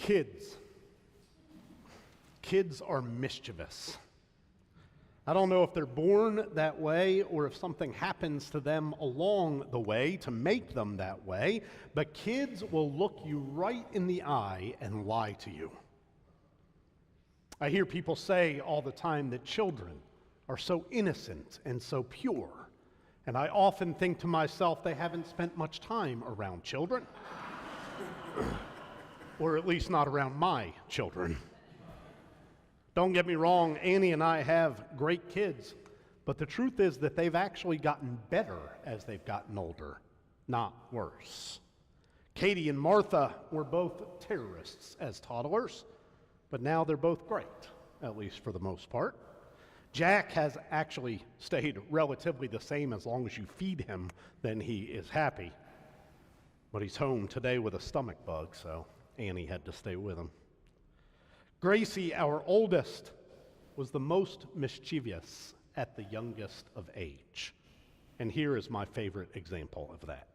Kids. Kids are mischievous. I don't know if they're born that way or if something happens to them along the way to make them that way, but kids will look you right in the eye and lie to you. I hear people say all the time that children are so innocent and so pure, and I often think to myself they haven't spent much time around children, or at least not around my children. Don't get me wrong, Annie and I have great kids, but the truth is that they've actually gotten better as they've gotten older, not worse. Katie and Martha were both terrorists as toddlers, but now they're both great, at least for the most part. Jack has actually stayed relatively the same. As long as you feed him, then he is happy. But he's home today with a stomach bug, so Annie had to stay with him. Gracie, our oldest, was the most mischievous at the youngest of age. And here is my favorite example of that.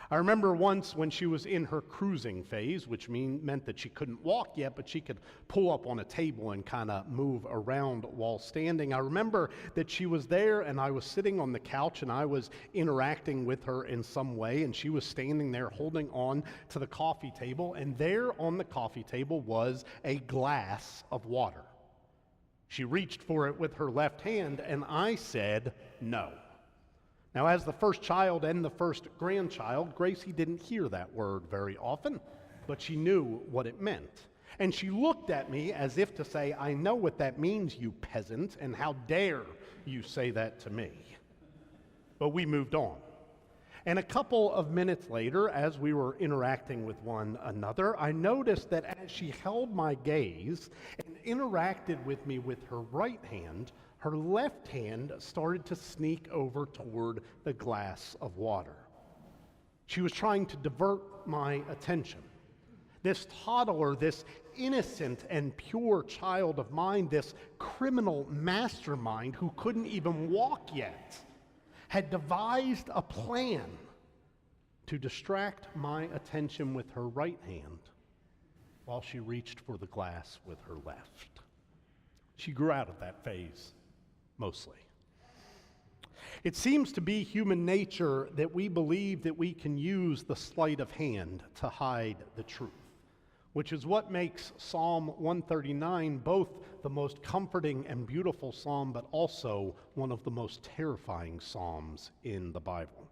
I remember once when she was in her cruising phase, which meant that she couldn't walk yet, but she could pull up on a table and kind of move around while standing. I remember that she was there and I was sitting on the couch and I was interacting with her in some way, and she was standing there holding on to the coffee table, and there on the coffee table was a glass of water. She reached for it with her left hand and I said, "No." Now, as the first child and the first grandchild, Gracie didn't hear that word very often, but she knew what it meant. And she looked at me as if to say, "I know what that means, you peasant, and how dare you say that to me." But we moved on. And a couple of minutes later, as we were interacting with one another, I noticed that as she held my gaze and interacted with me with her right hand, her left hand started to sneak over toward the glass of water. She was trying to divert my attention. This toddler, this innocent and pure child of mine, this criminal mastermind who couldn't even walk yet, had devised a plan to distract my attention with her right hand while she reached for the glass with her left. She grew out of that phase, mostly. It seems to be human nature that we believe that we can use the sleight of hand to hide the truth, which is what makes Psalm 139 both the most comforting and beautiful psalm, but also one of the most terrifying psalms in the Bible.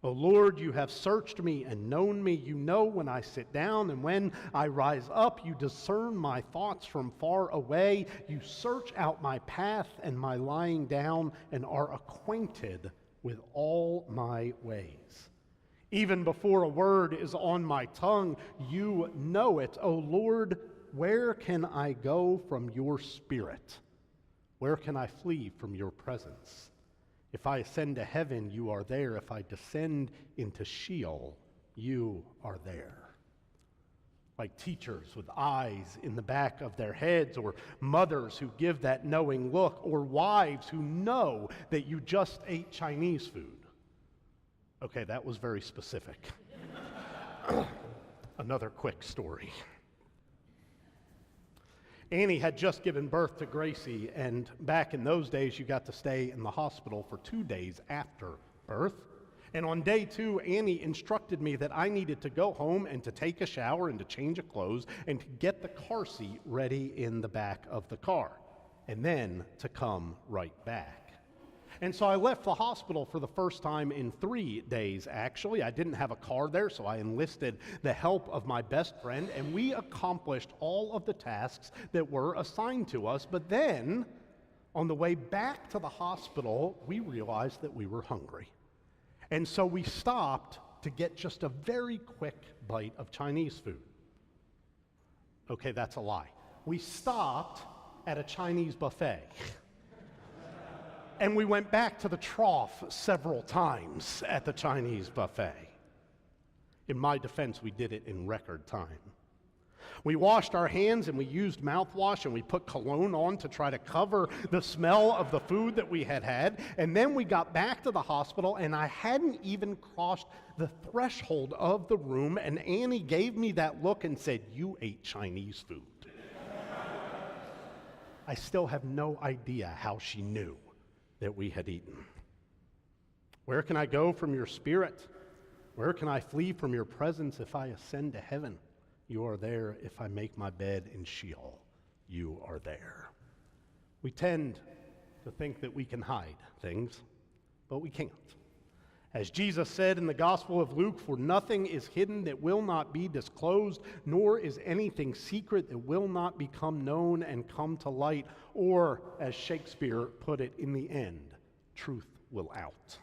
O Lord, you have searched me and known me. You know when I sit down and when I rise up. You discern my thoughts from far away. You search out my path and my lying down and are acquainted with all my ways. Even before a word is on my tongue, you know it. O Lord, where can I go from your spirit? Where can I flee from your presence? If I ascend to heaven, you are there. If I descend into Sheol, you are there. Like teachers with eyes in the back of their heads, or mothers who give that knowing look, or wives who know that you just ate Chinese food. Okay, that was very specific. Another quick story. Annie had just given birth to Gracie, and back in those days, you got to stay in the hospital for 2 days after birth. And on day 2, Annie instructed me that I needed to go home and to take a shower and to change of clothes and to get the car seat ready in the back of the car, and then to come right back. And so I left the hospital for the first time in 3 days, actually. I didn't have a car there, so I enlisted the help of my best friend, and we accomplished all of the tasks that were assigned to us. But then, on the way back to the hospital, we realized that we were hungry. And so we stopped to get just a very quick bite of Chinese food. Okay, that's a lie. We stopped at a Chinese buffet. And we went back to the trough several times at the Chinese buffet. In my defense, we did it in record time. We washed our hands and we used mouthwash and we put cologne on to try to cover the smell of the food that we had had. And then we got back to the hospital and I hadn't even crossed the threshold of the room, and Annie gave me that look and said, "You ate Chinese food." I still have no idea how she knew that we had eaten. Where can I go from your spirit? Where can I flee from your presence? If I ascend to heaven, you are there. If I make my bed in Sheol, you are there. We tend to think that we can hide things, but we can't. As Jesus said in the Gospel of Luke, "For nothing is hidden that will not be disclosed, nor is anything secret that will not become known and come to light." Or, as Shakespeare put it, in the end, truth will out.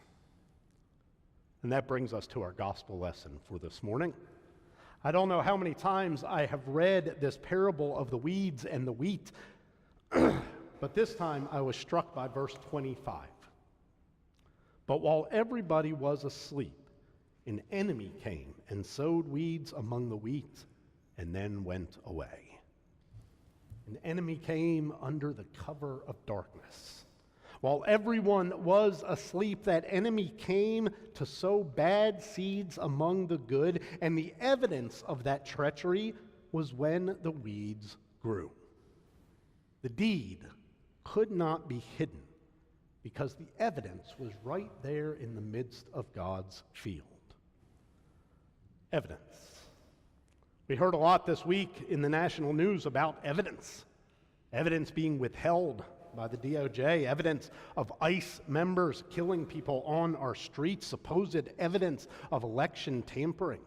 And that brings us to our gospel lesson for this morning. I don't know how many times I have read this parable of the weeds and the wheat, but this time I was struck by verse 25. "But while everybody was asleep, an enemy came and sowed weeds among the wheat and then went away." An enemy came under the cover of darkness. While everyone was asleep, that enemy came to sow bad seeds among the good, and the evidence of that treachery was when the weeds grew. The deed could not be hidden because the evidence was right there in the midst of God's field. Evidence. We heard a lot this week in the national news about evidence. Evidence being withheld by the DOJ, evidence of ICE members killing people on our streets, supposed evidence of election tampering,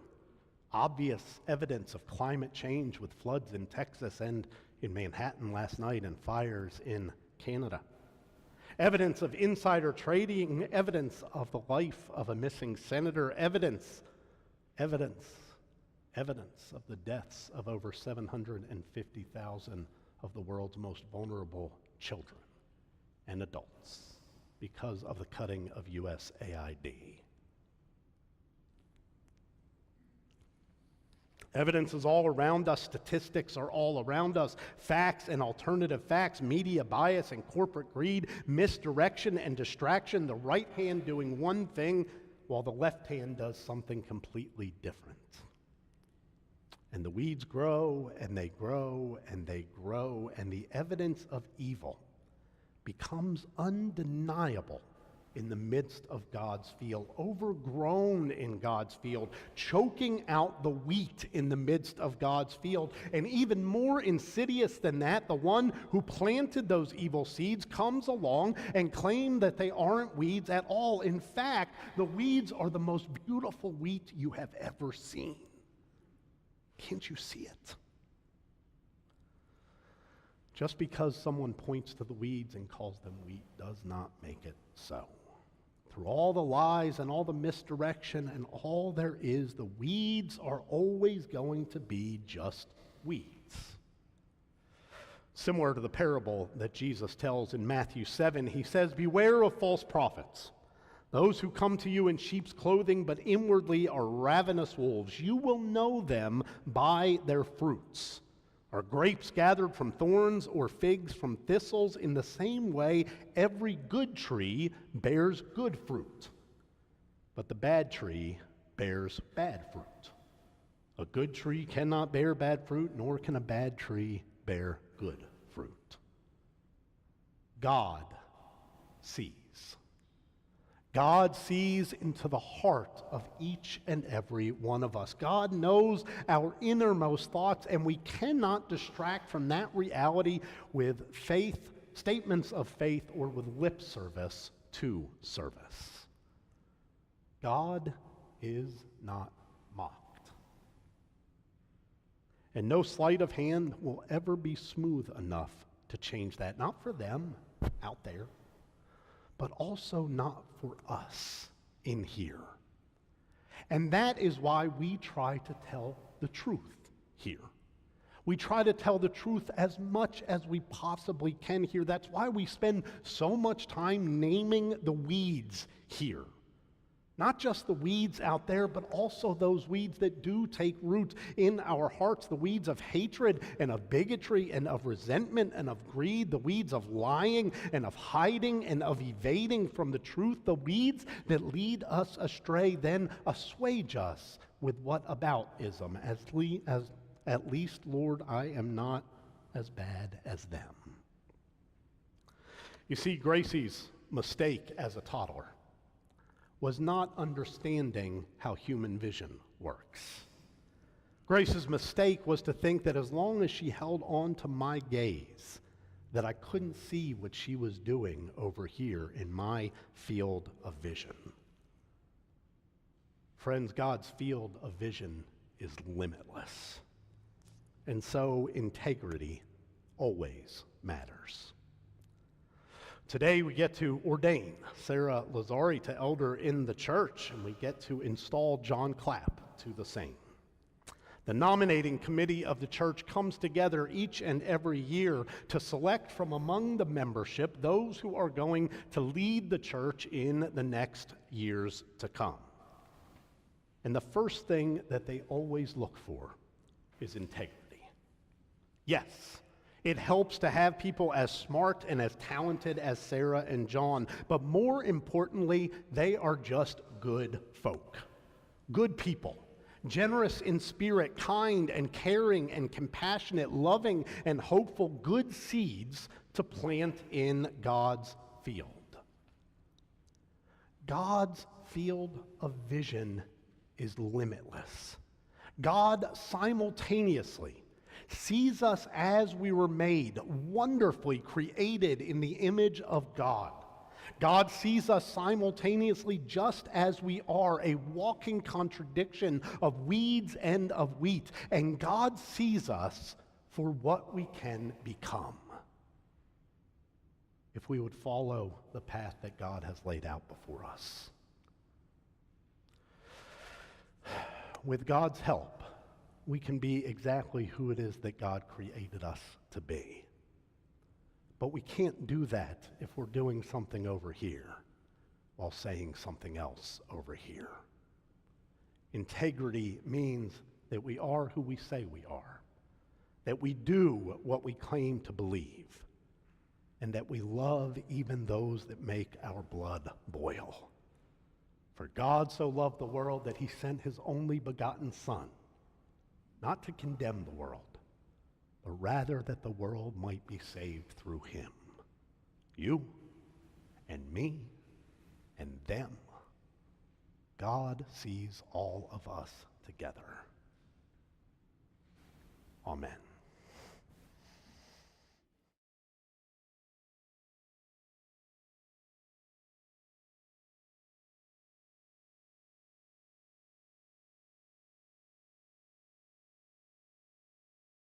obvious evidence of climate change with floods in Texas and in Manhattan last night and fires in Canada. Evidence of insider trading, evidence of the life of a missing senator, evidence of the deaths of over 750,000 of the world's most vulnerable children and adults because of the cutting of USAID. Evidence is all around us. Statistics are all around us. Facts and alternative facts, media bias and corporate greed, misdirection and distraction. The right hand doing one thing while the left hand does something completely different. And the weeds grow and they grow and they grow, and the evidence of evil becomes undeniable in the midst of God's field, overgrown in God's field, choking out the wheat in the midst of God's field. And even more insidious than that, the one who planted those evil seeds comes along and claims that they aren't weeds at all. In fact, the weeds are the most beautiful wheat you have ever seen. Can't you see it? Just because someone points to the weeds and calls them wheat does not make it so. Through all the lies and all the misdirection and all there is, the weeds are always going to be just weeds. Similar to the parable that Jesus tells in Matthew 7, he says, "Beware of false prophets, those who come to you in sheep's clothing, but inwardly are ravenous wolves. You will know them by their fruits. Are grapes gathered from thorns or figs from thistles? In the same way, every good tree bears good fruit, but the bad tree bears bad fruit. A good tree cannot bear bad fruit, nor can a bad tree bear good fruit." God sees. God sees into the heart of each and every one of us. God knows our innermost thoughts, and we cannot distract from that reality with faith, statements of faith, or with lip service to service. God is not mocked. And no sleight of hand will ever be smooth enough to change that. Not for them out there, but also not for us in here. And that is why we try to tell the truth here. We try to tell the truth as much as we possibly can here. That's why we spend so much time naming the weeds here. Not just the weeds out there, but also those weeds that do take root in our hearts, the weeds of hatred and of bigotry and of resentment and of greed, the weeds of lying and of hiding and of evading from the truth, the weeds that lead us astray, then assuage us with what about-ism, at least, Lord, I am not as bad as them. You see, Gracie's mistake as a toddler was not understanding how human vision works. Grace's mistake was to think that as long as she held on to my gaze, that I couldn't see what she was doing over here in my field of vision. Friends, God's field of vision is limitless. And so integrity always matters. Today we get to ordain Sarah Lazari to elder in the church, and we get to install John Clapp to the same. The nominating committee of the church comes together each and every year to select from among the membership those who are going to lead the church in the next years to come. And the first thing that they always look for is integrity. Yes, it helps to have people as smart and as talented as Sarah and John, but more importantly, they are just good folk, good people, generous in spirit, kind and caring and compassionate, loving and hopeful, good seeds to plant in God's field. God's field of vision is limitless. God simultaneously sees us as we were made, wonderfully created in the image of God. God sees us simultaneously just as we are, a walking contradiction of weeds and of wheat. And God sees us for what we can become if we would follow the path that God has laid out before us. With God's help, we can be exactly who it is that God created us to be. But we can't do that if we're doing something over here while saying something else over here. Integrity means that we are who we say we are, that we do what we claim to believe, and that we love even those that make our blood boil. For God so loved the world that he sent his only begotten Son, not to condemn the world, but rather that the world might be saved through him. You and me and them. God sees all of us together. Amen.